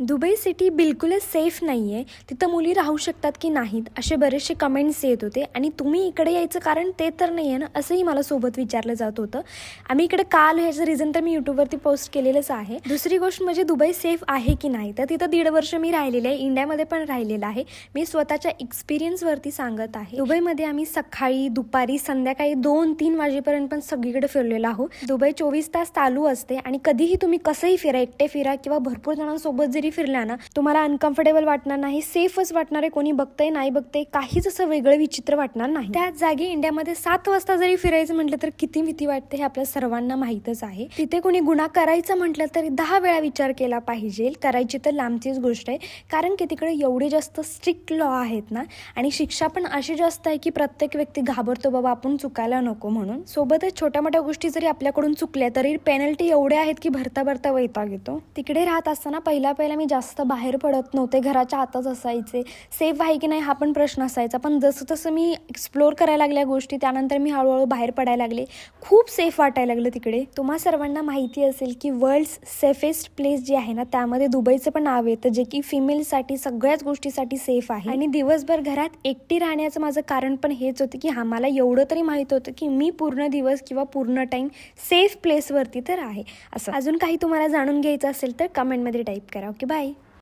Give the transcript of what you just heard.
Dubai city बिलकुलच safe नाही आहे. तिथं मुली राहू शकतात की नाहीत असे बरेचसे कमेंट्स येत होते आणि तुम्ही इकडे यायचं कारण ते तर नाही आहे ना, असंही मला सोबत विचारलं जात होतं. आम्ही इकडे का आलो ह्याचं रिझन तर मी यूट्यूबवरती पोस्ट केलेलंच आहे. दुसरी गोष्ट म्हणजे दुबई सेफ आहे की नाही, तर तिथं 1.5 वर्ष मी राहिलेले आहे. इंडियामध्ये पण राहिलेलं आहे. मी स्वतःच्या एक्सपिरियन्सवरती सांगत आहे. दुबईमध्ये आम्ही सकाळी, दुपारी, संध्याकाळी 2-3 वाजेपर्यंत पण सगळीकडे फिरलेलो आहोत. दुबई 24 तास चालू असते आणि कधीही तुम्ही कसंही फिरा, एकटे फिरा किंवा भरपूर जणांसोबत जरी फिरला ना, तुम्हाला अनकम्फर्टेबल वाटणार नाही, सेफच वाटणार आहे. कोणी बघतंय नाही बघतंय काहीच असं वेगळं विचित्र वाटणार नाही. त्याच जागी इंडियामध्ये 7 वाजता जरी फिरायचं म्हटलं तर किती भीती वाटते हे आपल्या सर्वांना माहीतच आहे. तिथे कोणी गुन्हा करायचा म्हटलं तरी 10 वेळा विचार केला पाहिजे. करायची तर लांबचीच गोष्ट आहे, कारण की तिकडे एवढे जास्त स्ट्रिक्ट लॉ आहेत ना, आणि शिक्षा पण अशी जास्त आहे की प्रत्येक व्यक्ती घाबरतो बाबा आपण चुकायला नको म्हणून. सोबतच छोट्या मोठ्या गोष्टी जरी आपल्याकडून चुकल्या तरी पेनल्टी एवढ्या आहेत की भरता भरता वैताग येतो. तिकडे राहत असताना पहिला मी जास्त बाहेर पडत नव्हते, घराच्या आतच असायचे. सेफ आहे की नाही हा पण प्रश्न असायचा, पण जसं तसं मी एक्सप्लोर करायला लागल्या गोष्टी, त्यानंतर मी हळूहळू बाहेर पडायला लागले. खूप सेफ वाटायला लागलं तिकडे. तुम्हा सर्वांना माहिती असेल की वर्ल्ड्स सेफेस्ट प्लेस जी आहे ना, त्यामध्ये दुबईचं पण नाव येतं, जे की फिमेलसाठी सगळ्याच गोष्टीसाठी सेफ आहे. आणि दिवसभर घरात एकटी राहण्याचं माझं कारण पण हेच होतं की मला एवढं तरी माहीत होतं की मी पूर्ण दिवस किंवा पूर्ण टाईम सेफ प्लेसवरती तर आहे. असं अजून काही तुम्हाला जाणून घ्यायचं असेल तर कमेंटमध्ये टाईप करा. Okay, bye.